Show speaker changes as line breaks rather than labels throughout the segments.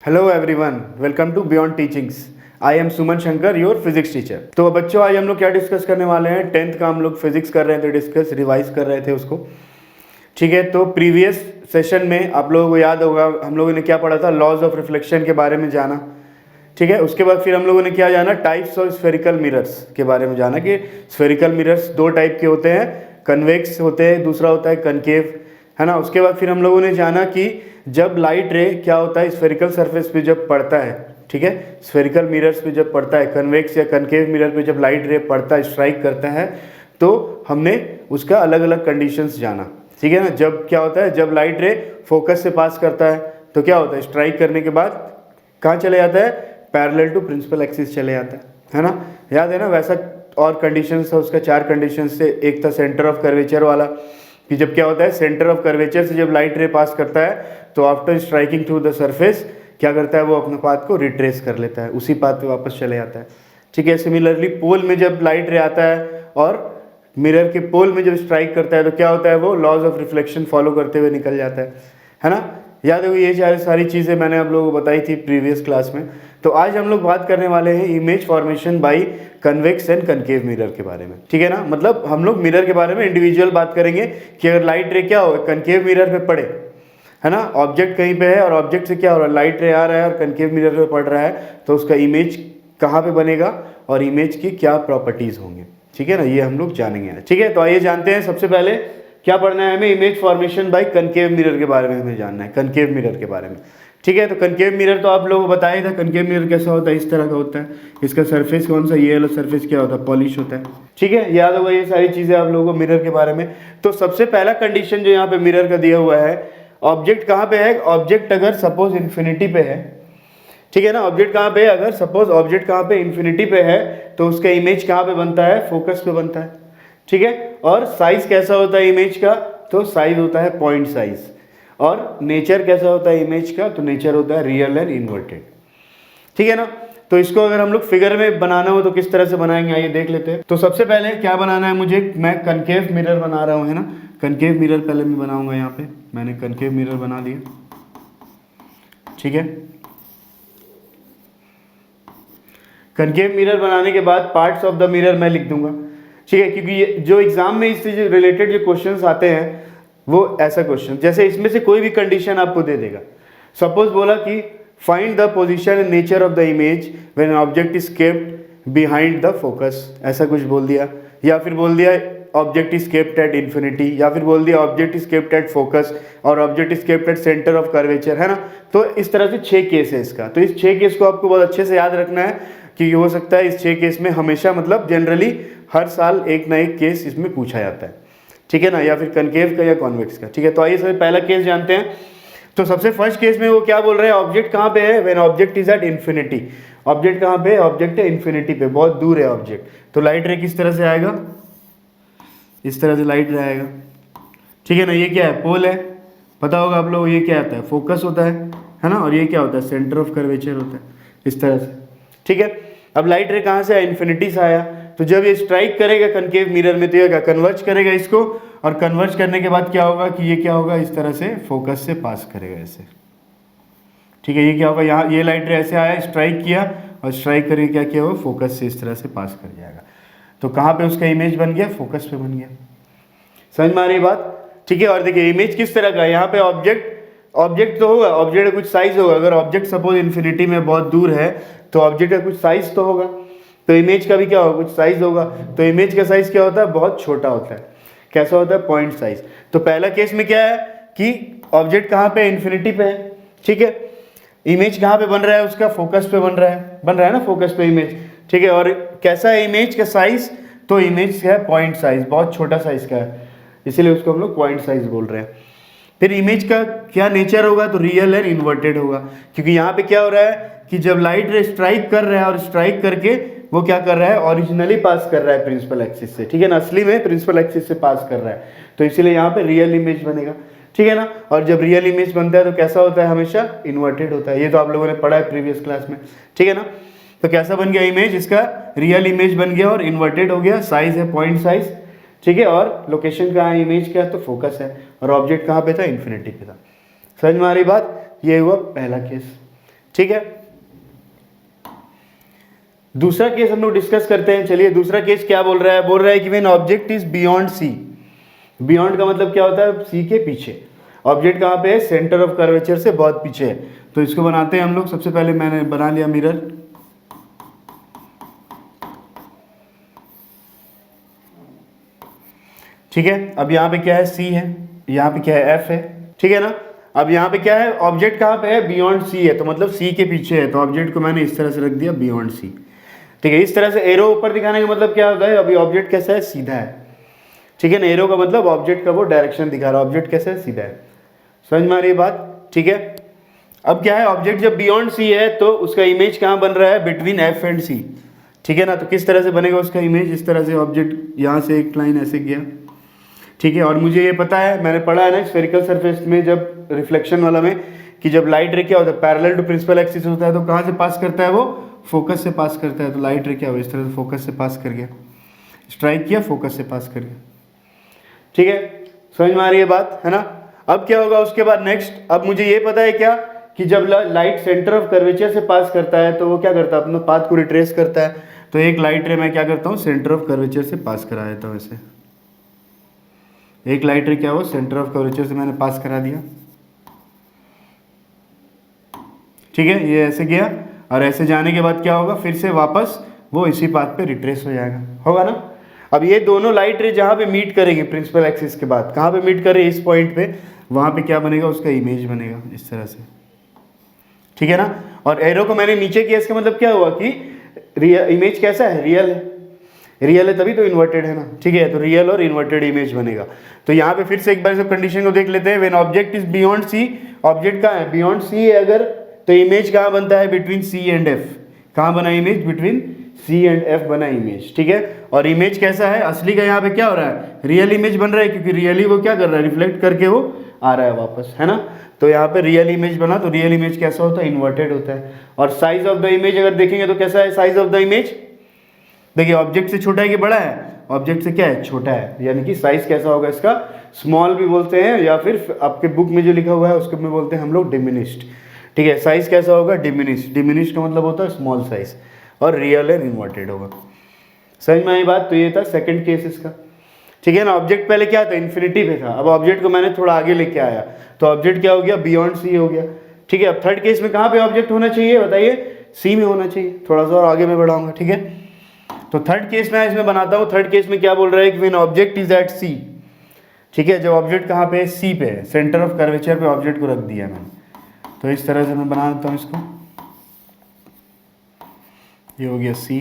Hello everyone, welcome to beyond teachings. I am Suman Shankar, your physics teacher. तो बच्चों, आज हम लोग क्या डिस्कस करने वाले हैं? 10th का हम लोग फिजिक्स कर रहे थे, डिस्कस रिवाइज कर रहे थे उसको। ठीक है, तो प्रीवियस सेशन में आप लोगों को याद होगा हम लोगों ने क्या पढ़ा था? लॉज ऑफ रिफ्लेक्शन के बारे में जाना। ठीक है, उसके बाद फिर हम लोगों ने क्या जाना? टाइप्स ऑफ स्फेरिकल मिरर्स के बारे में जाना कि स्फेरिकल मिरर्स दो टाइप के होते हैं, कन्वेक्स होते हैं, दूसरा होता है कनकेव, है ना। उसके बाद फिर हम लोगों ने जाना कि जब लाइट रे क्या होता है स्फेरिकल सरफेस पे जब पड़ता है, ठीक है, स्फेरिकल मिरर्स पे जब पड़ता है, कन्वेक्स या कनकेव मिरर पे जब लाइट रे पड़ता है, स्ट्राइक करता है, तो हमने उसका अलग अलग कंडीशंस जाना। ठीक है ना। जब क्या होता है, जब लाइट रे फोकस से पास करता है तो क्या होता है? स्ट्राइक करने के बाद कहाँ चले जाता है? पैरेलल टू प्रिंसिपल एक्सिस चले जाता है ना। याद है ना? वैसा और कंडीशंस था उसका, 4 कंडीशंस से। एक था सेंटर ऑफ कर्वेचर वाला, कि जब क्या होता है सेंटर ऑफ कर्वेचर से जब लाइट रे पास करता है तो after striking through the surface क्या करता है? वो अपने पाथ को रिट्रेस कर लेता है, उसी पाथ पे वापस चले जाता है। ठीक है। सिमिलरली पोल में जब लाइट रे आता है और मिरर के पोल में जब स्ट्राइक करता है तो क्या होता है? वो लॉज ऑफ रिफ्लेक्शन फॉलो करते हुए निकल जाता है ना। याद है? ये सारी चीज़ें मैंने आप लोगों को बताई थी प्रीवियस क्लास में। तो आज हम लोग बात करने वाले हैं image formation by convex and concave mirror के बारे में। ठीक है ना। मतलब हम लोग मिरर के बारे में इंडिविजुअल बात करेंगे कि अगर लाइट रे क्या हो कनकेव मिरर पे पड़े, है ना, ऑब्जेक्ट कहीं पे है और ऑब्जेक्ट से क्या हो रहा है, लाइट रे आ रहा है और कनकेव मिरर पे पड़ रहा है, तो उसका इमेज कहाँ पे बनेगा और इमेज की क्या प्रॉपर्टीज होंगे। ठीक है ना, ये हम लोग जानेंगे। ठीक है, तो आइए जानते हैं। सबसे पहले क्या पढ़ना है हमें? Image formation by concave mirror के बारे में हमें जानना है, कनकेव मिरर के बारे में। ठीक है, तो कनकेव मिरर तो आप लोगों को बताया था। कनकेव मिरर कैसा होता है? इस तरह का होता है। इसका सरफेस कौन सा? ये वाला सरफेस क्या होता है? पॉलिश होता है। ठीक है, याद होगा ये सारी चीजें आप लोगों को मिरर के बारे में। तो सबसे पहला कंडीशन जो यहाँ पे मिरर का दिया हुआ है, ऑब्जेक्ट कहाँ पे है? ऑब्जेक्ट अगर सपोज इन्फिनिटी पे है, ठीक है ना, ऑब्जेक्ट कहाँ पे है? अगर सपोज ऑब्जेक्ट कहाँ पे? इन्फिनिटी पे है, तो उसका इमेज कहाँ पे बनता है? फोकस पे बनता है। ठीक है, और साइज कैसा होता है इमेज का? तो साइज होता है पॉइंट साइज। और नेचर कैसा होता है इमेज का? तो नेचर होता है रियल एंड इन्वर्टेड। ठीक है ना। तो इसको अगर हम लोग फिगर में बनाना हो तो किस तरह से बनाएंगे, आइए देख लेते हैं। तो सबसे पहले क्या बनाना है मुझे? मैं कनकेव मिरर बना रहा हूँ, है ना। कनकेव मिरर पहले मैं बनाऊंगा। यहाँ पे मैंने कनकेव मिरर बना दिया। ठीक है, कनकेव मिरर बनाने के बाद पार्ट्स ऑफ द मिरर मैं लिख दूंगा। ठीक है, क्योंकि ये जो एग्जाम में इससे जो रिलेटेड जो क्वेश्चंस आते हैं वो ऐसा क्वेश्चन, जैसे इसमें से कोई भी कंडीशन आपको दे देगा। सपोज बोला कि find the position and nature of the image when object is kept behind the focus, ऐसा कुछ बोल दिया। या फिर बोल दिया object is kept at infinity, या फिर बोल दिया object is kept at focus और object is kept at centre of curvature, है ना। तो इस तरह से 6 केस है इसका। तो इस 6 केस को आपको बहुत अच्छे से याद रखना है, कि हो सकता है इस 6 केस में हमेशा, मतलब जनरली हर साल एक ना एक केस इसमें पूछा जाता है। ठीक है ना, या फिर कनकेव का या कॉन्वेक्स का। ठीक है, तो आइए सबसे पहला केस जानते हैं। तो सबसे फर्स्ट केस में वो क्या बोल रहे हैं? ऑब्जेक्ट कहाँ पे है? When object is at infinity. Object कहाँ पे? ऑब्जेक्ट है इन्फिनिटी पे, बहुत दूर है ऑब्जेक्ट। तो लाइट रे किस तरह से आएगा? इस तरह से लाइट रे आएगा। ठीक है ना। ये क्या है? पोल है, पता होगा आप लोग। ये क्या आता है? फोकस होता है ना। और ये क्या होता है? सेंटर ऑफ कर्वेचर होता है, इस तरह से। ठीक है, अब लाइट रे कहाँ से आया? इन्फिनिटी से आया। तो जब ये स्ट्राइक करेगा कनकेव मिरर में तो ये क्या कन्वर्ज करेगा इसको, और कन्वर्ज करने के बाद क्या होगा कि ये क्या होगा? इस तरह से फोकस से पास करेगा ऐसे। ठीक है, ये क्या होगा? यहाँ ये लाइट रे ऐसे आया, स्ट्राइक किया और स्ट्राइक करके क्या किया? वो फोकस से इस तरह से पास कर जाएगा। तो कहाँ पे उसका इमेज बन गया? फोकस पे बन गया। समझ में आ रही बात? ठीक है, और देखिए इमेज किस तरह का है। यहाँ पे ऑब्जेक्ट तो होगा, ऑब्जेक्ट का कुछ साइज होगा। अगर ऑब्जेक्ट सपोज इन्फिनिटी में बहुत दूर है तो ऑब्जेक्ट का कुछ साइज तो होगा, तो इमेज का भी क्या होगा? कुछ साइज होगा। तो इमेज का साइज क्या होता है? बहुत छोटा होता है। कैसा होता है? Point size. तो पहला केस में क्या है कि ऑब्जेक्ट कहाँ पे? इन्फिनिटी पे है। ठीक है, इमेज कहाँ पे बन रहा है? उसका फोकस पे बन रहा है ना, फोकस पे इमेज। ठीक है, और कैसा है इमेज का साइज? तो इमेज का है पॉइंट साइज, बहुत छोटा साइज का है, इसीलिए उसको हम लोग पॉइंट साइज बोल रहे हैं। फिर इमेज का क्या नेचर होगा? तो रियल एंड इन्वर्टेड होगा, क्योंकि यहाँ पे क्या हो रहा है कि जब लाइट रे स्ट्राइक कर रहा है और स्ट्राइक करके वो क्या कर रहा है? ओरिजिनली पास कर रहा है प्रिंसिपल एक्सिस से। ठीक है ना, असली में प्रिंसिपल एक्सिस से पास कर रहा है, तो इसीलिए यहाँ पे रियल इमेज बनेगा। ठीक है ना, और जब रियल इमेज बनता है तो कैसा होता है? हमेशा इन्वर्टेड होता है। ये तो आप लोगों ने पढ़ा है प्रीवियस क्लास में। ठीक है ना, तो कैसा बन गया इमेज? इसका रियल इमेज बन गया और इन्वर्टेड हो गया। साइज है पॉइंट साइज। ठीक है, और लोकेशन कहाँ है इमेज का? तो फोकस है। और ऑब्जेक्ट कहाँ पे था? इन्फिनिटी पे था। समझ में आ रही बात? ये हुआ पहला केस। ठीक है, दूसरा केस हम लोग डिस्कस करते हैं। चलिए दूसरा केस क्या बोल रहा है, बोल रहा है कि when object is beyond C. Beyond का मतलब क्या होता है, सी के पीछे। ऑब्जेक्ट कहाँ पे है, सेंटर ऑफ कर्वेचर से बहुत पीछे है। तो इसको बनाते हैं हम लोग। सबसे पहले मैंने बना लिया मिरर, ठीक है। अब यहाँ पे क्या है, सी है, यहाँ पे क्या है, एफ है, ठीक है ना। अब यहाँ पे क्या है, ऑब्जेक्ट कहाँ पे है, बियॉन्ड सी है, तो मतलब सी के पीछे है। तो ऑब्जेक्ट को मैंने इस तरह से रख दिया बियॉन्ड सी, ठीक है। इस तरह से एरो ऊपर दिखाने का मतलब क्या होता है, अभी ऑब्जेक्ट कैसा है, सीधा है, ठीक है ना। एरो का मतलब ऑब्जेक्ट का वो डायरेक्शन दिखा रहा है, ऑब्जेक्ट कैसा है, सीधा है। समझ में आ रही है बात, ठीक है। अब क्या है, ऑब्जेक्ट जब बियॉन्ड सी है तो उसका इमेज कहाँ बन रहा है, बिटवीन एफ एंड सी, ठीक है ना। तो किस तरह से बनेगा उसका इमेज, इस तरह से ऑब्जेक्ट यहाँ से एक लाइन ऐसे गया, ठीक है। और मुझे ये पता है, मैंने पढ़ा है ना स्फेरिकल सरफेस में, जब रिफ्लेक्शन वाला में, कि जब लाइट रे क्या होता है, पैरेलल टू प्रिंसिपल एक्सिस होता है, तो कहाँ से पास करता है वो, फोकस से पास करता है। तो लाइट रे क्या हुआ, इस तरह से फोकस से पास कर गया, स्ट्राइक किया, फोकस से पास कर गया, ठीक है। समझ में आ रही है बात, है ना। अब क्या होगा उसके बाद नेक्स्ट, अब मुझे ये पता है क्या, कि जब लाइट सेंटर ऑफ कर्वेचर से पास करता है तो वो क्या करता है, अपना पाथ को रिट्रेस करता है। तो एक लाइट रे मैं क्या करता हूँ, सेंटर ऑफ कर्वेचर से पास करा देता हूँ ऐसे। एक लाइट रे क्या हो, सेंटर ऑफ कर्वेचर से मैंने पास करा दिया, ठीक है। ये ऐसे गया, और ऐसे जाने के बाद क्या होगा, फिर से वापस वो इसी पाथ पे रिट्रेस हो जाएगा, होगा ना। अब ये दोनों लाइट रे जहाँ पे मीट करेंगे प्रिंसिपल एक्सिस के बाद, कहाँ पे मीट करे, इस पॉइंट पे, वहाँ पे क्या बनेगा, उसका इमेज बनेगा इस तरह से, ठीक है ना। और एरो को मैंने नीचे किया, इसका मतलब क्या हुआ कि इमेज कैसा है, रियल है। रियल है तभी तो इन्वर्टेड है ना, ठीक है। तो रियल और इन्वर्टेड इमेज बनेगा। तो यहाँ पे फिर से एक बार सब कंडीशन को देख लेते हैं। When object is beyond C, object कहाँ है, बियॉन्ड सी है अगर, तो इमेज कहाँ बनता है, बिटवीन सी एंड एफ। कहाँ बना image, between C and F बना इमेज, ठीक है। और इमेज कैसा है, असली का यहाँ पे क्या हो रहा है, रियल इमेज बन रहा है, क्योंकि रियली वो क्या कर रहा है, रिफ्लेक्ट करके वो आ रहा है वापस, है ना। तो यहाँ पे रियल इमेज बना, तो रियल इमेज कैसा होता है, इन्वर्टेड होता है। और साइज ऑफ द इमेज अगर देखेंगे तो कैसा है साइज ऑफ द इमेज, देखिए ऑब्जेक्ट से छोटा है कि बड़ा है, ऑब्जेक्ट से क्या है, छोटा है। यानी कि साइज कैसा होगा इसका, स्मॉल भी बोलते हैं, या फिर आपके बुक में जो लिखा हुआ है उसको में बोलते हैं हम लोग डिमिनिश्ड, ठीक है। साइज कैसा होगा, डिमिनिश्ड। डिमिनिश्ड का मतलब होता है स्मॉल साइज, और रियल एंड इन्वर्टेड होगा। समझ में आई बात। तो ये था सेकंड केस इसका, ठीक है ना। ऑब्जेक्ट पहले क्या था, इन्फिनिटी पे था, अब ऑब्जेक्ट को मैंने थोड़ा आगे लेके आया, तो ऑब्जेक्ट क्या हो गया, बियॉन्ड सी हो गया, ठीक है। अब थर्ड केस में कहाँ पे ऑब्जेक्ट होना चाहिए बताइए, सी में होना चाहिए। थोड़ा सा और आगे में बढ़ाऊंगा, ठीक है। तो थर्ड केस में इसमें बनाता हूँ। थर्ड केस में क्या बोल रहा है कि व्हेन ऑब्जेक्ट इज एट सी, ठीक है। जब ऑब्जेक्ट कहाँ पे है, सी पे है, सेंटर ऑफ कर्वेचर पे ऑब्जेक्ट को रख दिया मैंने। तो इस तरह से मैं बना देता हूँ इसको, ये हो गया सी,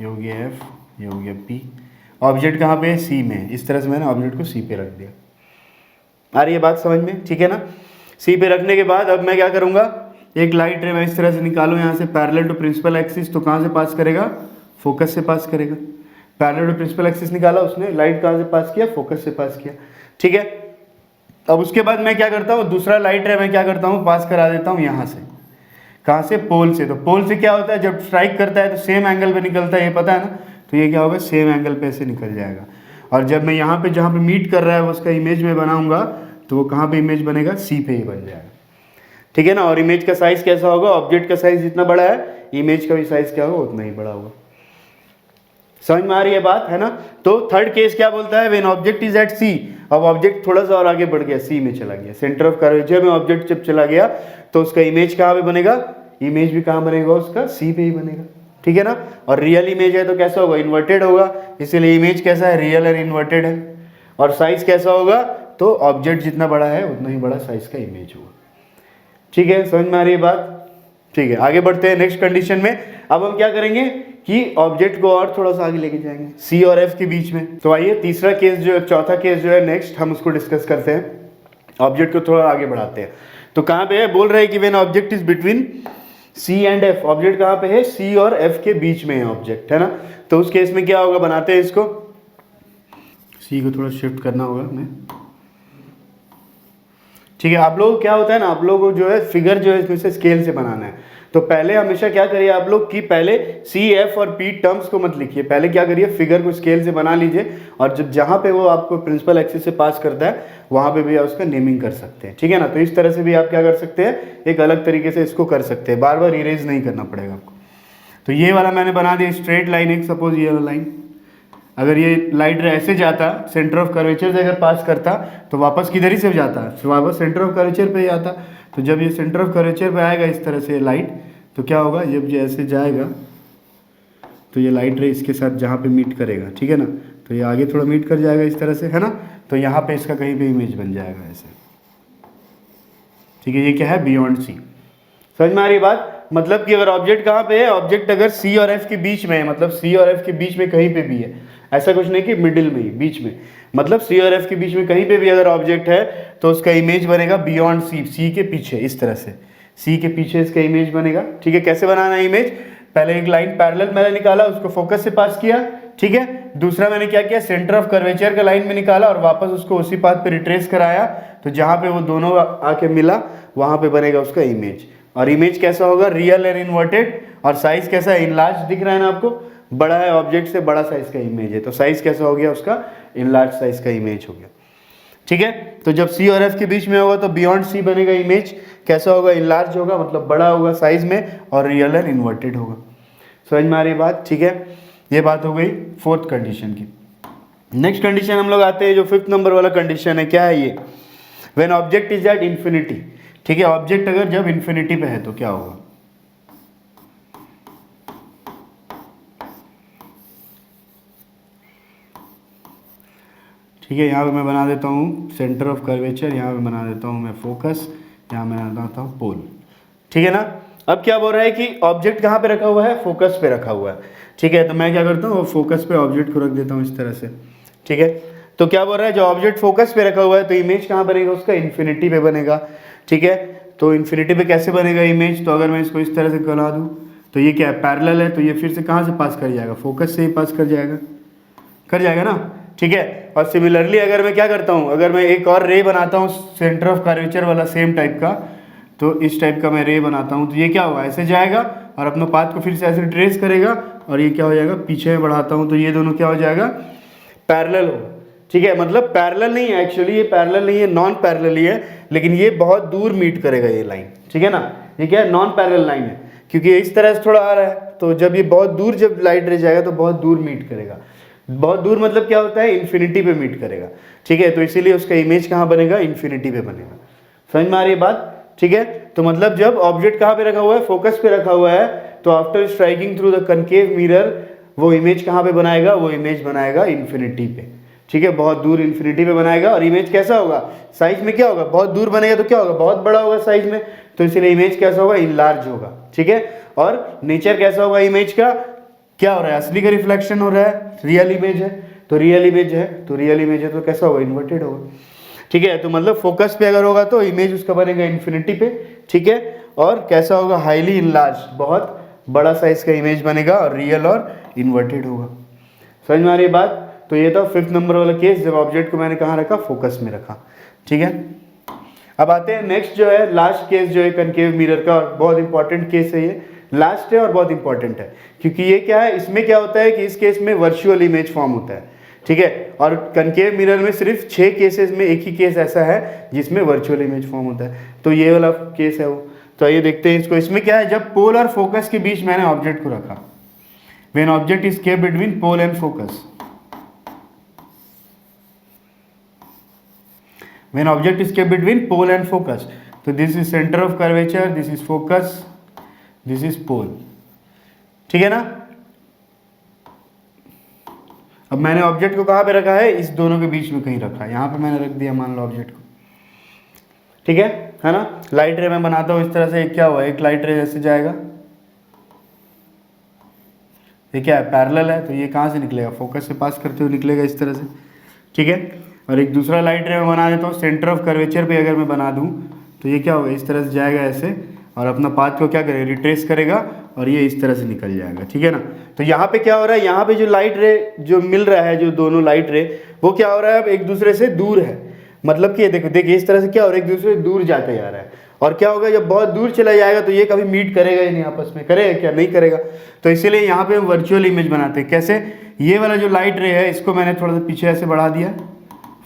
ये हो गया एफ, ये हो गया पी। ऑब्जेक्ट कहाँ पे है, सी में। इस तरह से मैंने ऑब्जेक्ट को सी पे रख दिया। आ रही है बात समझ में, ठीक है ना। सी पे रखने के बाद अब मैं क्या करूँगा, एक लाइट रे मैं इस तरह से निकालूँ यहाँ से, पैरेलल टू प्रिंसिपल एक्सिस। तो कहाँ से पास करेगा, फोकस से पास करेगा। पैरेलल टू प्रिंसिपल एक्सिस निकाला उसने, लाइट कहाँ से पास किया, फोकस से पास किया, ठीक है। अब उसके बाद मैं क्या करता हूँ, दूसरा लाइट रे मैं क्या करता हूँ, पास करा देता हूँ यहाँ से। कहाँ से, पोल से। तो पोल से क्या होता है, जब स्ट्राइक करता है तो सेम एंगल पे निकलता है, ये पता है ना। तो ये क्या होगा, सेम एंगल पे ऐसे निकल जाएगा। और जब मैं यहाँ पे जहाँ पे मीट कर रहा है उसका इमेज में बनाऊंगा, तो वो कहाँ पे इमेज बनेगा, सी पे ही बन जाएगा, ठीक है ना। और इमेज का साइज कैसा होगा, ऑब्जेक्ट का साइज जितना बड़ा है, इमेज का भी साइज क्या होगा, उतना ही बड़ा होगा। समझ में आ रही है बात, है ना। तो थर्ड केस क्या बोलता है, व्हेन ऑब्जेक्ट इज एट सी। अब ऑब्जेक्ट थोड़ा सा और आगे बढ़ गया, सी में चला गया, सेंटर ऑफ कर्वेचर में ऑब्जेक्ट जब चला गया, तो उसका इमेज कहाँ पे बनेगा, इमेज भी कहाँ बनेगा उसका, सी पे ही बनेगा, ठीक है ना। और रियल इमेज है तो कैसा होगा, इन्वर्टेड होगा, इसीलिए इमेज कैसा है, रियल और इन्वर्टेड है। और साइज कैसा होगा, तो ऑब्जेक्ट जितना बड़ा है उतना ही बड़ा साइज का इमेज होगा, ठीक है। समझ में आ रही है बात, ठीक है। आगे बढ़ते हैं नेक्स्ट कंडीशन में। अब हम क्या करेंगे कि ऑब्जेक्ट को और थोड़ा सा आगे लेके जाएंगे, सी और एफ के बीच में। तो आइए तीसरा केस जो है, चौथा केस जो है नेक्स्ट, हम उसको डिस्कस करते हैं। ऑब्जेक्ट को थोड़ा आगे बढ़ाते हैं। तो कहाँ पे है, बोल रहे हैं कि when object is between C and F. Object कहाँ पे है, सी और एफ के बीच में है ऑब्जेक्ट, है ना। तो उस केस में क्या होगा, बनाते हैं इसको। सी को थोड़ा शिफ्ट करना होगा हमें, ठीक है। आप लोगों को क्या होता है ना, आप लोगों को जो है फिगर जो है इसमें से स्केल से बनाना है। तो पहले हमेशा क्या करिए आप लोग कि पहले सी, एफ और पी टर्म्स को मत लिखिए, पहले क्या करिए फिगर को स्केल से बना लीजिए, और जब जहाँ पे वो आपको प्रिंसिपल एक्सिस से पास करता है वहाँ पे भी आप उसका नेमिंग कर सकते हैं, ठीक है ना। तो इस तरह से भी आप क्या कर सकते हैं, एक अलग तरीके से इसको कर सकते हैं, बार बार इरेज नहीं करना पड़ेगा आपको। तो ये वाला मैंने बना दिया स्ट्रेट लाइन, एक सपोज ये वाला लाइन, अगर ये लाइट ऐसे जाता, सेंटर ऑफ कर्वेचर से अगर पास करता तो वापस किधर ही से जाता, वापस सेंटर ऑफ कर्वेचर पे ही आता। तो जब ये सेंटर ऑफ कर्वेचर पे आएगा इस तरह से लाइट, तो क्या होगा, जब ये ऐसे जाएगा तो ये लाइट रे इसके साथ जहाँ पे मीट करेगा, ठीक है ना, तो ये आगे थोड़ा मीट कर जाएगा इस तरह से, है ना। तो यहाँ पे इसका कहीं पे इमेज बन जाएगा ऐसे, ठीक है। ये क्या है, बियॉन्ड सी। समझ में आ रही बात? मतलब कि अगर ऑब्जेक्ट कहाँ पे है, ऑब्जेक्ट अगर सी और एफ के बीच में है, मतलब सी और एफ के बीच में कहीं पे भी है, ऐसा कुछ नहीं कि मिडिल में ही, बीच में, मतलब सी और एफ के बीच में कहीं पे भी अगर ऑब्जेक्ट है तो उसका इमेज बनेगा बियॉन्ड सी, सी के पीछे, इस तरह से सी के पीछे इसका इमेज बनेगा, ठीक है। कैसे बनाना है इमेज, पहले एक लाइन पैरेलल मैंने निकाला, उसको फोकस से पास किया, ठीक है। दूसरा मैंने क्या किया, सेंटर ऑफ कर्वेचर का लाइन में निकाला और वापस उसको उसी पाथ पे रिट्रेस कराया, तो जहाँ पे वो दोनों आके मिला वहाँ पे बनेगा उसका इमेज। और इमेज कैसा होगा, रियल एंड इन्वर्टेड, और साइज कैसा है, इनलार्ज दिख रहा है ना आपको, बड़ा है ऑब्जेक्ट से, बड़ा साइज का इमेज है, तो साइज कैसा हो गया उसका, इनलार्ज साइज का इमेज हो गया, ठीक है। तो जब सी और एफ के बीच में होगा तो बियॉन्ड सी बनेगा इमेज, कैसा होगा, इनलार्ज होगा, मतलब बड़ा होगा साइज में, और रियल एंड इन्वर्टेड होगा। समझ में आ रही बात, ठीक है। ये बात हो गई फोर्थ कंडीशन की। नेक्स्ट कंडीशन हम लोग आते हैं, जो फिफ्थ नंबर वाला कंडीशन है, क्या है ये, when object is at infinity, ठीक है। ऑब्जेक्ट अगर जब इन्फिनिटी पे है तो क्या होगा, ठीक है। यहाँ पे मैं बना देता हूँ सेंटर ऑफ कर्वेचर, यहाँ पे बना देता हूँ मैं फोकस, यहाँ मैं बना देता हूँ पोल, ठीक है ना। अब क्या बोल रहा है कि ऑब्जेक्ट कहाँ पे रखा हुआ है, फोकस पे रखा हुआ है, ठीक है। तो मैं क्या करता हूँ, फोकस पे ऑब्जेक्ट को रख देता हूँ इस तरह से, ठीक है। तो क्या बोल रहा है, जो ऑब्जेक्ट फोकस पे रखा हुआ है तो इमेज कहाँ बनेगा उसका, इन्फिनिटी पे बनेगा, ठीक है। तो इन्फिनिटी पे कैसे बनेगा इमेज, तो अगर मैं इसको इस तरह से बना दूँ तो ये क्या है, पैरेलल है, तो ये फिर से कहाँ से पास कर जाएगा, फोकस से ही पास कर जाएगा ना, ठीक है। और सिमिलरली अगर मैं क्या करता हूँ, अगर मैं एक और रे बनाता हूँ सेंटर ऑफ कर्वेचर वाला सेम टाइप का, तो इस टाइप का मैं रे बनाता हूँ, तो ये क्या होगा, ऐसे जाएगा और अपना पाथ को फिर से ऐसे ट्रेस करेगा, और ये क्या हो जाएगा, पीछे में बढ़ाता हूँ तो ये दोनों क्या हो जाएगा, पैरेलल होगा, ठीक है। मतलब पैरेलल नहीं है एक्चुअली, ये पैरेलल नहीं है, नॉन पैरेलल ही है, लेकिन ये बहुत दूर मीट करेगा ये लाइन, ठीक है ना। ये क्या है, नॉन पैरेलल लाइन है, क्योंकि इस तरह से थोड़ा आ रहा है, तो जब ये बहुत दूर जब लाइट रे जाएगा तो बहुत दूर मीट करेगा। बहुत दूर मतलब क्या होता है, इन्फिनिटी पे मीट करेगा, ठीक है। तो इसीलिए उसका इमेज कहाँ बनेगा, इन्फिनिटी पे बनेगा। समझ में आ रही है बात, ठीक है। तो मतलब जब ऑब्जेक्ट कहाँ पे रखा हुआ है, फोकस पे रखा हुआ है, तो after striking through the concave mirror वो इमेज कहाँ पे बनाएगा, वो इमेज बनाएगा इन्फिनिटी पे, ठीक है। बहुत दूर इन्फिनिटी पे बनाएगा, और इमेज कैसा होगा, साइज में क्या होगा, बहुत दूर बनेगा तो क्या होगा, बहुत बड़ा होगा साइज में, तो इसलिए इमेज कैसा होगा, इनलार्ज होगा, ठीक है। और नेचर कैसा होगा इमेज का, क्या हो रहा है, असली का रिफ्लेक्शन हो रहा है, रियल इमेज है, तो रियल इमेज है, तो कैसा होगा, इन्वर्टेड होगा, ठीक है। तो मतलब फोकस पे अगर होगा तो इमेज उसका बनेगा इन्फिनिटी पे, ठीक है। और कैसा होगा, हाईली इनलार्ज, बहुत बड़ा साइज का इमेज बनेगा, और रियल और इन्वर्टेड होगा। समझ में आ रही है बात। तो ये था फिफ्थ नंबर वाला केस, जब ऑब्जेक्ट को मैंने कहाँ रखा, फोकस में रखा, ठीक है। अब आते हैं नेक्स्ट जो है, लास्ट केस जो है कनकेव मिरर का, और बहुत इंपॉर्टेंट केस है ये, लास्ट है और बहुत इंपॉर्टेंट है, क्योंकि ये क्या है, इसमें क्या होता है कि इस केस में वर्चुअल इमेज फॉर्म होता है, ठीक है। और कनकेव मिरर में सिर्फ 6 केसेस में एक ही केस ऐसा है जिसमें वर्चुअल इमेज फॉर्म होता है, तो ये वाला केस है वो। तो आइए देखते हैं इसको। इसमें क्या है, जब पोल और फोकस के बीच मैंने ऑब्जेक्ट को रखा, when object is kept between pole and focus, when object is kept between pole and focus, तो this is center of curvature, this is focus, this is pole, ठीक है ना। अब मैंने ऑब्जेक्ट को कहाँ पे रखा है, इस दोनों के बीच में कहीं रखा है, यहाँ पे मैंने रख दिया मान लो ऑब्जेक्ट को, ठीक है ना। लाइट रे मैं बनाता हूँ इस तरह से, क्या हुआ, एक लाइट रे जैसे जाएगा, ये क्या है, पैरेलल है, तो ये कहाँ से निकलेगा, फोकस से पास करते हुए निकलेगा इस तरह से, ठीक है। और एक दूसरा लाइट रे मैं बना देता हूँ सेंटर ऑफ कर्वेचर पे, अगर मैं बना दूँ तो ये क्या होगा, इस तरह से जाएगा ऐसे, और अपना पाथ को क्या करेगा, रिट्रेस करेगा, और ये इस तरह से निकल जाएगा, ठीक है ना। तो यहाँ पे क्या हो रहा है, यहाँ पे जो लाइट रे जो मिल रहा है, जो दोनों लाइट रे, वो क्या हो रहा है, अब एक दूसरे से दूर है, मतलब कि ये देखो देखिए इस तरह से क्या हो रहा है, एक दूसरे से दूर जाते जा रहा है। और क्या होगा, जब बहुत दूर चला जाएगा तो ये कभी मीट करेगा ही नहीं आपस में, करेगा क्या, नहीं करेगा। तो इसीलिए यहाँ पे हम वर्चुअल इमेज बनाते हैं। कैसे, ये वाला जो लाइट रे है इसको मैंने थोड़ा सा पीछे ऐसे बढ़ा दिया,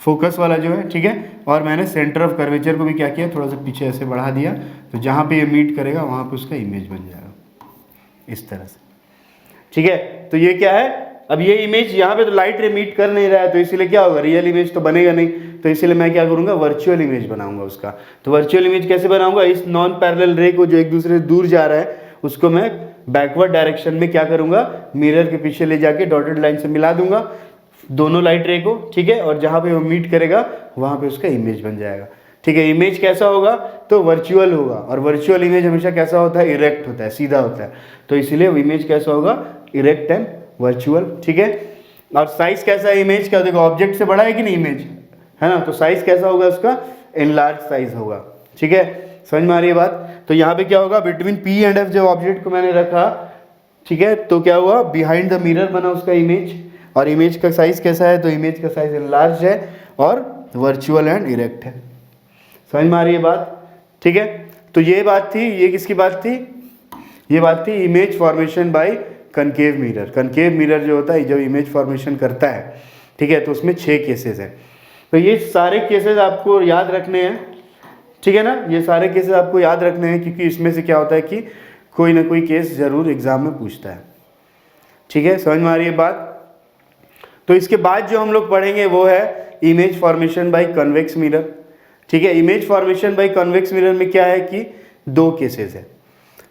फोकस वाला जो है, ठीक है। और मैंने सेंटर ऑफ कर्वेचर को भी क्या किया, थोड़ा सा पीछे ऐसे बढ़ा दिया, तो जहाँ पे ये मीट करेगा वहाँ पे उसका इमेज बन जाएगा इस तरह से, ठीक है। तो ये क्या है, अब ये इमेज यहाँ पे तो लाइट रे मीट कर नहीं रहा है, तो इसीलिए क्या होगा, रियल इमेज तो बनेगा नहीं। तो इसीलिए मैं क्या करूँगा, वर्चुअल इमेज बनाऊंगा उसका। तो वर्चुअल इमेज कैसे बनाऊंगा, इस नॉन पैरेलल रे को जो एक दूसरे से दूर जा रहा है उसको मैं बैकवर्ड डायरेक्शन में क्या करूँगा, मिरर के पीछे ले जाके डॉटेड लाइन से मिला दूंगा दोनों लाइट रे को, ठीक है। और जहाँ पे वो मीट करेगा वहाँ पे उसका इमेज बन जाएगा, ठीक है। इमेज कैसा होगा, तो वर्चुअल होगा। और वर्चुअल इमेज हमेशा कैसा होता है, इरेक्ट होता है, सीधा होता है। तो इसीलिए इमेज कैसा होगा, इरेक्ट एंड वर्चुअल, ठीक है। और साइज कैसा है इमेज का, देखो ऑब्जेक्ट से बड़ा है कि नहीं इमेज, है ना। तो साइज कैसा होगा उसका, एनलार्ज साइज होगा, ठीक है। समझ में आ रही है बात। तो यहाँ पे क्या होगा, बिटवीन P एंड F जो ऑब्जेक्ट को मैंने रखा, ठीक है, तो क्या हुआ, बिहाइंड द मिरर बना उसका इमेज। और इमेज का साइज कैसा है, तो इमेज का साइज एनलार्ज है और वर्चुअल एंड इरेक्ट है। समझ में आ रही है बात, ठीक है। तो ये बात थी, ये किसकी बात थी, ये बात थी image formation by concave mirror. Concave mirror जो होता है जब इमेज फॉर्मेशन करता है, ठीक है, तो उसमें 6 केसेस हैं। तो ये सारे केसेस आपको याद रखने हैं, ठीक है ना। ये सारे केसेस आपको याद रखने हैं, क्योंकि इसमें से क्या होता है कि कोई ना कोई केस जरूर एग्जाम में पूछता है, ठीक है। समझ में आ रही है बात। तो इसके बाद जो हम लोग पढ़ेंगे वो है image formation by convex mirror, ठीक है। Image formation by convex mirror में क्या है कि 2 केसेस है,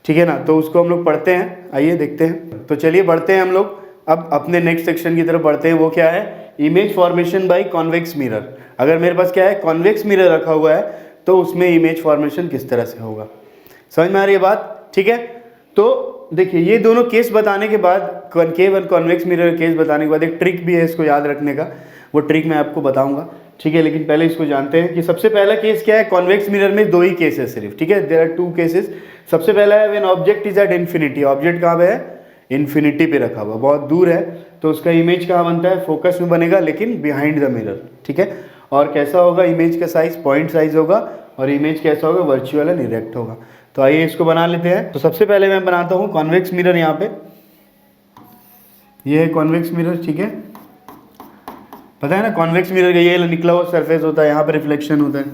ठीक है ना। तो उसको हम लोग पढ़ते हैं, आइए देखते हैं। तो चलिए बढ़ते हैं हम लोग अब अपने नेक्स्ट सेक्शन की तरफ बढ़ते हैं। वो क्या है, image formation by convex mirror. अगर मेरे पास क्या है, कॉन्वेक्स मिरर रखा हुआ है, तो उसमें इमेज फॉर्मेशन किस तरह से होगा। समझ में आ रही है बात, ठीक है। तो देखिए ये दोनों केस बताने के बाद, कॉन्केव और कॉन्वेक्स मिरर केस बताने के बाद एक ट्रिक भी है इसको याद रखने का, वो ट्रिक मैं आपको बताऊंगा, ठीक है। लेकिन पहले इसको जानते हैं कि सबसे पहला केस क्या है। कॉन्वेक्स मिरर में 2 ही केस है सिर्फ, ठीक है। There are 2 cases. सबसे पहला है when object is at infinity. Object कहाँ पे है, इन्फिनिटी पे रखा हुआ, बहुत दूर है, तो उसका इमेज कहाँ बनता है, फोकस में बनेगा, लेकिन बिहाइंड द मिरर, ठीक है। और कैसा होगा, इमेज का साइज पॉइंट साइज होगा, और इमेज कैसा होगा, वर्चुअल एंड इरेक्ट होगा। तो आइए इसको बना लेते हैं। तो सबसे पहले मैं बनाता हूँ कॉन्वेक्स मिरर। यहाँ पे ये है कॉन्वेक्स मिरर, ठीक है। पता है ना कॉन्वेक्स मिरर का ये निकला हुआ सरफेस होता है, यहाँ पे रिफ्लेक्शन होता है।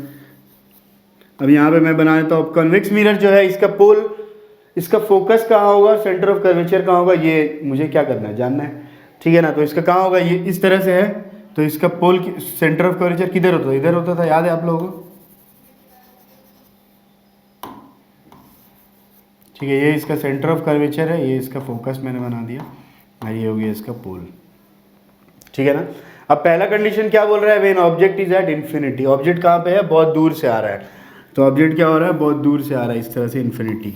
अब यहाँ पे मैं बना देता हूँ कॉन्वेक्स मिरर जो है, इसका पोल, इसका फोकस कहाँ होगा, सेंटर ऑफ कर्वेचर कहाँ होगा, ये मुझे क्या करना है, जानना है, ठीक है ना। तो इसका कहाँ होगा, ये इस तरह से है, तो इसका पोल सेंटर ऑफ कर्वेचर किधर होता था, इधर होता था, याद है आप लोगों को, ठीक है। ये इसका सेंटर ऑफ कर्वेचर है, ये इसका फोकस मैंने बना दिया, और ये हो गया इसका पोल, ठीक है ना। अब पहला कंडीशन क्या बोल रहा है, when object is at infinity. Object कहाँ पे है, बहुत दूर से आ रहा है। तो ऑब्जेक्ट क्या हो रहा है, बहुत दूर से आ रहा है, इस तरह से इन्फिनिटी,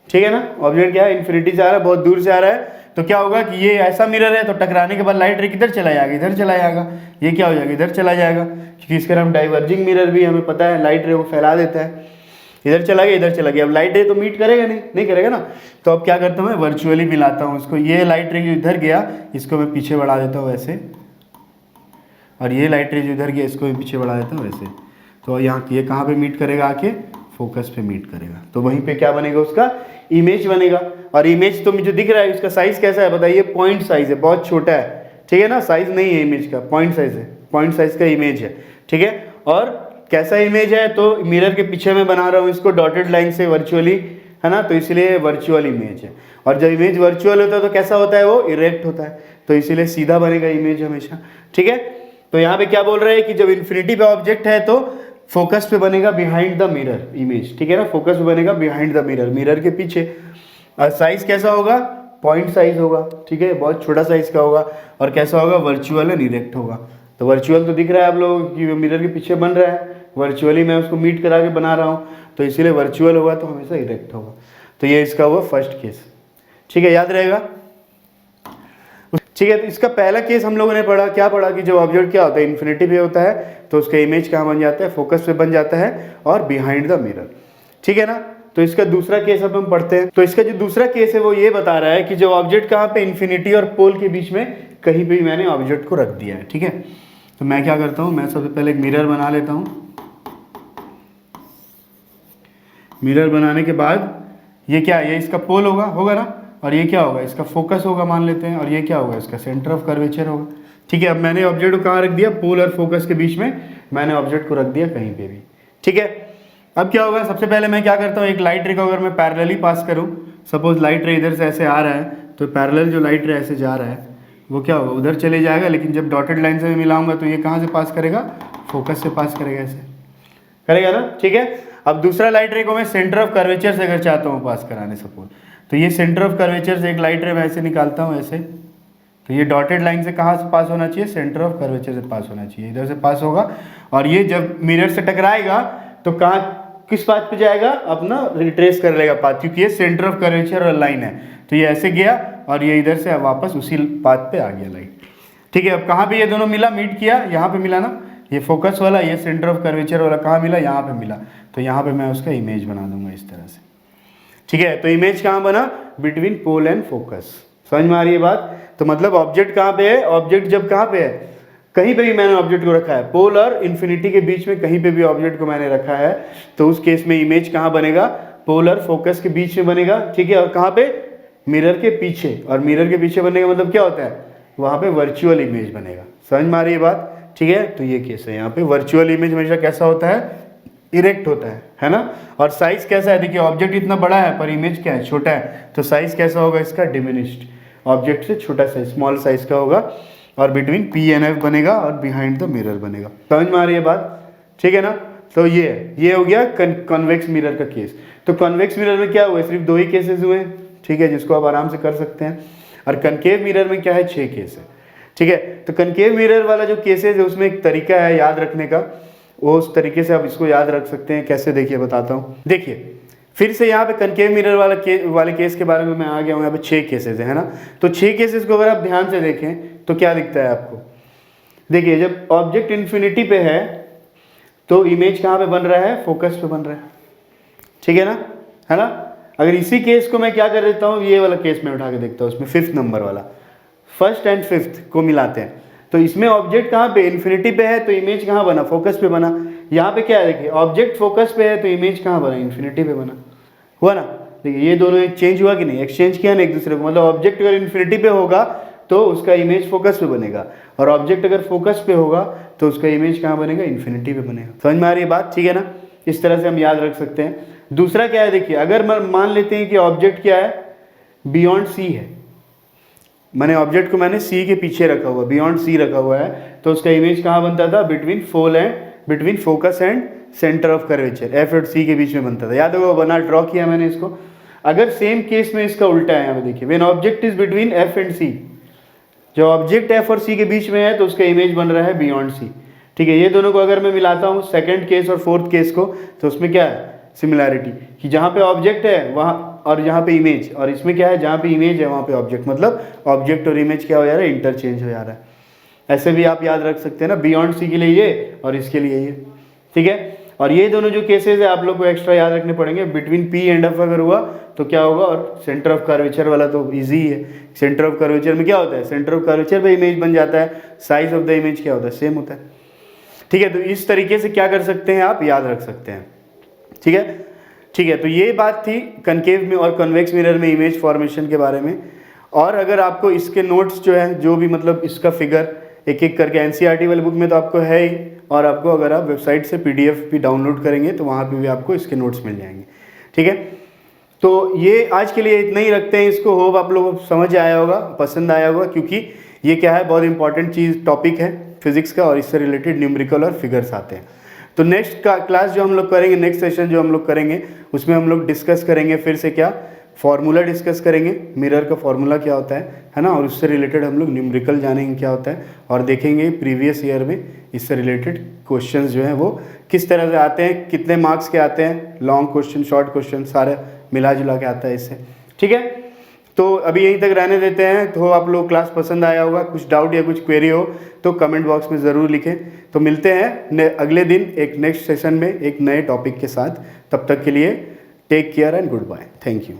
ठीक है ना। ऑब्जेक्ट क्या है, इन्फिनिटी से आ रहा है, बहुत दूर से आ रहा है। तो क्या होगा कि ये ऐसा मिरर है, तो टकराने के बाद लाइट रे किधर चला जाएगा, इधर चला जाएगा। ये क्या हो जाएगा, इधर चला जाएगा, क्योंकि इसका नाम डाइवर्जिंग मिरर भी हमें पता है, लाइट रे को फैला देता है। इधर चला गया, इधर चला गया। अब लाइट रे तो मीट करेगा नहीं, नहीं करेगा ना। तो अब क्या करता हूँ, मैं वर्चुअली मिलाता हूँ इसको। ये लाइट रे जो इधर गया, इसको मैं पीछे बढ़ा देता हूँ ऐसे, और ये लाइट रे जो इधर गया, इसको मैं पीछे बढ़ा देता हूँ ऐसे। तो यहाँ ये कहाँ पे मीट करेगा, आके फोकस पे मीट करेगा। तो वहीं पे क्या बनेगा, उसका इमेज बनेगा। और इमेज तो मुझे दिख रहा है, इसका साइज कैसा है बताइए, पॉइंट साइज है, बहुत छोटा है, ठीक है ना। साइज नहीं है इमेज का, पॉइंट साइज है, पॉइंट साइज का इमेज है, ठीक है। और कैसा इमेज है, तो मिरर के पीछे मैं बना रहा हूँ इसको डॉटेड लाइन से वर्चुअली, है ना। तो इसलिए वर्चुअल इमेज है। और जब इमेज वर्चुअल होता है तो कैसा होता है, वो इरेक्ट होता है, तो इसीलिए सीधा बनेगा इमेज हमेशा, ठीक है। तो यहाँ पे क्या बोल रहे हैं कि जब इन्फिनिटी पे ऑब्जेक्ट है तो फोकस पे बनेगा बिहाइंड द मिरर इमेज, ठीक है ना। फोकस पे बनेगा बिहाइंड द मिरर, मिरर के पीछे। और साइज कैसा होगा, पॉइंट साइज होगा, ठीक है, बहुत छोटा साइज का होगा। और कैसा होगा, वर्चुअल एंड इरेक्ट होगा। तो वर्चुअल तो दिख रहा है आप लोगों को कि मिरर के पीछे बन रहा है, वर्चुअली मैं उसको मीट करा के बना रहा हूँ, तो इसीलिए वर्चुअल होगा तो हमेशा इरेक्ट होगा। तो ये इसका हुआ फर्स्ट केस, ठीक है, याद रहेगा, ठीक है। तो इसका पहला केस हम लोगों ने पढ़ा, क्या पढ़ा कि जब ऑब्जेक्ट क्या होता है, इन्फिनिटी पे होता है, तो उसका इमेज कहाँ बन जाता है, फोकस पे बन जाता है, और बिहाइंड द मिरर, ठीक है ना। तो इसका दूसरा केस अब हम पढ़ते हैं। तो इसका जो दूसरा केस है वो ये बता रहा है कि जब ऑब्जेक्ट कहाँ पे, इन्फिनिटी और पोल के बीच में कहीं भी मैंने ऑब्जेक्ट को रख दिया है, ठीक है। तो मैं क्या करता हूँ, मैं सबसे पहले एक मिरर बना लेता हूँ। मिरर बनाने के बाद ये क्या है, ये इसका पोल होगा ना, और ये क्या होगा, इसका फोकस होगा मान लेते हैं, और ये क्या होगा, इसका सेंटर ऑफ कर्वेचर होगा। ठीक है, अब मैंने ऑब्जेक्ट को कहाँ रख दिया, पोल और फोकस के बीच में मैंने ऑब्जेक्ट को रख दिया कहीं पे भी। ठीक है, अब क्या होगा, सबसे पहले मैं क्या करता हूँ, एक लाइट रे को अगर मैं पैरेलली पास करूँ, सपोज लाइट रे इधर से ऐसे आ रहा है, तो पैरेलल जो लाइट रे ऐसे जा रहा है वो क्या होगा, उधर चले जाएगा, लेकिन जब डॉटेड लाइन से मैं मिलाऊंगा तो ये कहाँ से पास करेगा, फोकस से पास करेगा, ऐसे करेगा ना। ठीक है, अब दूसरा लाइट रे को मैं सेंटर ऑफ कर्वेचर से अगर चाहता हूँ पास कराने सपोज, तो ये सेंटर ऑफ कर्वेचर से एक लाइट रे मैं ऐसे निकालता हूँ ऐसे, तो ये डॉटेड लाइन से कहाँ से पास होना चाहिए, सेंटर ऑफ कर्वेचर से पास होना चाहिए, इधर से पास होगा, और ये जब मिरर से टकराएगा तो कहाँ, किस पाथ पे जाएगा, अपना रिट्रेस कर लेगा पाथ, क्योंकि ये सेंटर ऑफ कर्वेचर और लाइन है, तो ये ऐसे गया और ये इधर से वापस उसी पाथ पे आ गया लाइट। ठीक है, अब कहाँ पे ये दोनों मिला, मीट किया, यहाँ पे मिला ना, ये फोकस वाला, ये सेंटर ऑफ कर्वेचर वाला कहाँ मिला, यहाँ पे मिला, तो यहाँ पे मैं उसका इमेज बना दूंगा इस तरह से। ठीक है, तो इमेज कहाँ बना, बिटवीन पोल एंड फोकस। समझ में आ रही है बात। तो मतलब ऑब्जेक्ट कहाँ पे है, ऑब्जेक्ट जब कहाँ पे है, कहीं पे भी मैंने ऑब्जेक्ट को रखा है, पोल और इन्फिनिटी के बीच में कहीं पे भी ऑब्जेक्ट को मैंने रखा है, तो उस केस में इमेज कहाँ बनेगा, पोल और फोकस के बीच में बनेगा। ठीक है, और कहाँ पे, मिरर के पीछे, और मिरर के पीछे बनने का मतलब क्या होता है, वहाँ पे वर्चुअल इमेज बनेगा। समझ में आ रही है बात। ठीक है, तो ये केस है, यहाँ पे वर्चुअल इमेज हमेशा कैसा होता है, इरेक्ट होता है ना। और साइज कैसा है, देखिए ऑब्जेक्ट इतना बड़ा है पर इमेज क्या है, छोटा है, तो साइज कैसा होगा इसका, डिमिनिश्ड, ऑब्जेक्ट से छोटा साइज, स्मॉल साइज का होगा, और बिटवीन पी एंड एफ बनेगा और बिहाइंड द मिरर बनेगा। समझ में आ रही है बात। ठीक है ना, तो ये हो गया कॉन्वेक्स मिरर का केस। तो कॉन्वेक्स मिरर में क्या हुआ, सिर्फ 2 ही केसेस हुए। ठीक है, जिसको आप आराम से कर सकते हैं। और कनकेव मिरर में क्या है, 6 केस है। ठीक है, तो कनकेव मिरर वाला जो केसेस है उसमें एक तरीका है याद रखने का, वो उस तरीके से आप इसको याद रख सकते हैं। कैसे, देखिए बताता हूँ। देखिए फिर से यहाँ पे कनकेव मिरर वाले केस के बारे में मैं आ गया हूँ। यहाँ पे 6 केसेस है ना, तो 6 केसेस को अगर आप ध्यान से देखें तो क्या दिखता है आपको। देखिए जब ऑब्जेक्ट इन्फिनिटी पे है तो इमेज कहाँ पे बन रहा है, फोकस पे बन रहा है। ठीक है ना। अगर इसी केस को मैं क्या कर देता हूँ, ये वाला केस में उठा के देखता हूँ, उसमें 5th नंबर वाला, 1st एंड 5th को मिलाते हैं, तो इसमें ऑब्जेक्ट कहाँ पे, इन्फिनिटी पे है, तो इमेज कहाँ बना, फोकस पे बना। यहाँ पे क्या है, देखिए ऑब्जेक्ट फोकस पे है तो इमेज कहाँ बना, इन्फिनिटी पे बना, हुआ ना। देखिए ये दोनों चेंज हुआ कि नहीं, एक्सचेंज किया ना एक दूसरे को। मतलब ऑब्जेक्ट अगर इन्फिनिटी पे होगा तो उसका इमेज फोकस पे बनेगा, और ऑब्जेक्ट अगर फोकस पे होगा तो उसका इमेज कहाँ बनेगा, इन्फिनिटी पे बनेगा। समझ में आ रही है बात। ठीक है ना, इस तरह से हम याद रख सकते हैं। दूसरा क्या है, देखिए अगर मान लेते हैं कि ऑब्जेक्ट क्या है, बियॉन्ड सी है, मैंने ऑब्जेक्ट को मैंने सी के पीछे रखा हुआ, बियॉन्ड सी रखा हुआ है, तो उसका इमेज कहाँ बनता था, between focus and centre of curvature, F और सी के बीच में बनता था। याद होगा, बना ड्रॉ किया मैंने इसको। अगर सेम केस में इसका उल्टा है, यहाँ पे देखिए, when object is between F and C, जो ऑब्जेक्ट एफ और सी के बीच में है तो उसका इमेज बन रहा है बियॉन्ड सी। ठीक है, ये दोनों को अगर मैं मिलाता हूँ, 2nd केस और 4th केस को, तो उसमें क्या है, सिमिलैरिटी, कि जहाँ पे ऑब्जेक्ट है वहाँ और यहाँ पे इमेज, और इसमें क्या है, जहाँ पे इमेज है वहाँ पे ऑब्जेक्ट, मतलब ऑब्जेक्ट और इमेज क्या हो जा रहा है, इंटरचेंज हो जा रहा है। ऐसे भी आप याद रख सकते हैं ना, बियॉन्ड सी के लिए ये और इसके लिए ये। ठीक है, और ये दोनों जो केसेस है आप लोग को एक्स्ट्रा याद रखने पड़ेंगे। बिटवीन पी एंड एफ अगर हुआ तो क्या होगा, और सेंटर ऑफ कर्वेचर वाला तो इजी है। सेंटर ऑफ कर्वेचर में क्या होता है, सेंटर ऑफ कर्वेचर पे इमेज बन जाता है, साइज ऑफ द इमेज क्या होता है, सेम होता है। ठीक है, तो इस तरीके से क्या कर सकते हैं, आप याद रख सकते हैं। ठीक है, तो ये बात थी कनकेव में और कन्वेक्स मिरर में इमेज फॉर्मेशन के बारे में। और अगर आपको इसके नोट्स जो है, जो भी मतलब इसका फिगर एक एक करके एनसीईआरटी वाली बुक में तो आपको है ही, और आपको अगर आप वेबसाइट से पीडीएफ भी डाउनलोड करेंगे तो वहाँ पे भी आपको इसके नोट्स मिल जाएंगे। ठीक है, तो ये आज के लिए इतना ही रखते हैं इसको। होप आप लोगों को समझ आया होगा, पसंद आया होगा, क्योंकि ये क्या है, बहुत इंपॉर्टेंट चीज़ टॉपिक है फिजिक्स का, और इससे रिलेटेड न्यूमेरिकल और फिगर्स आते हैं। तो नेक्स्ट का क्लास जो हम लोग करेंगे, नेक्स्ट सेशन जो हम लोग करेंगे, उसमें हम लोग डिस्कस करेंगे फिर से क्या, फार्मूला डिस्कस करेंगे, मिरर का फार्मूला क्या होता है ना, और उससे रिलेटेड हम लोग न्यूमेरिकल जानेंगे क्या होता है, और देखेंगे प्रीवियस ईयर में इससे रिलेटेड क्वेश्चंस जो हैं वो किस तरह से आते हैं, कितने मार्क्स के आते हैं, लॉन्ग क्वेश्चन, शॉर्ट क्वेश्चन, सारे मिला जुला के आता है इससे। ठीक है, तो अभी यहीं तक रहने देते हैं। तो आप लोग क्लास पसंद आया होगा, कुछ डाउट या कुछ क्वेरी हो तो कमेंट बॉक्स में ज़रूर लिखें। तो मिलते हैं अगले दिन एक नेक्स्ट सेशन में एक नए टॉपिक के साथ। तब तक के लिए take care and goodbye, thank you.